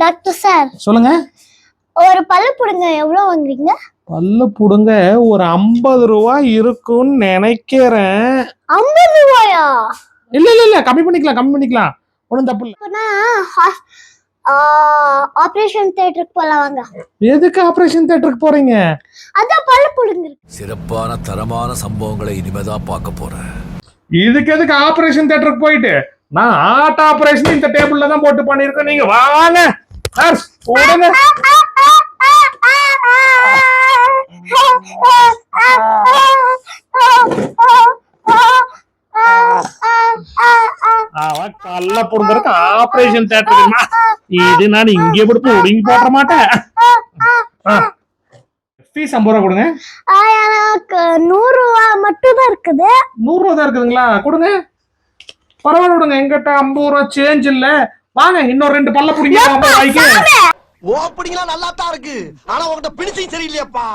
Doctor sir சொல்லுங்க. ஒரு பல்லு புடுங்க எவ்வளவு வாங்குறீங்க? பல்லு புடுங்க ஒரு 50 ரூபாய் இருக்கும்னு நினைக்கிறேன். 50 ரூபாயா? இல்ல கம்மி பண்ணிக்கலாம் ஒண்ணும் தப்பு இல்ல. ஆபரேஷன் தியேட்டருக்கு போலாம் வாங்க. எதுக்கு ஆபரேஷன் தியேட்டருக்கு போறீங்க? அதான் பல்லு புடுங்க. சிறப்பான தரமான சம்பவங்களை இனிமேதான் பார்க்க போறேன். இதுக்கு எதுக்கு ஆபரேஷன் தியேட்டருக்கு போயிட்டு, நான் ஹார்ட் ஆபரேஷன் இந்த டேபிள்ல தான் போட்டு பண்ணிருக்கேன். நீங்க வாங்க நர்ஸ் போடுங்க. பல்ல புடுங்கறதுக்கு ஆபரேஷன் தியேட்டர் இது நான் இங்கே போட்டு ஒடுங்கி போட மாட்டேன். ஃபீஸ் 50 ரூபா கொடுங்க. எனக்கு 100 ரூபா மட்டும் தான் இருக்குது. 100 ரூபா தான் இருக்குதுங்களா? கொடுங்க. பரவாயில்ல விடுங்க, எங்கிட்ட 50 ரூபா சேஞ்ச் இல்ல. வாங்க இன்னொரு 2 பல்ல புடிங்க. ஓப்பனிங்லாம் நல்லா தான் இருக்கு, ஆனா உங்ககிட்ட பிடிச்சும் சரியில்லையாப்பா.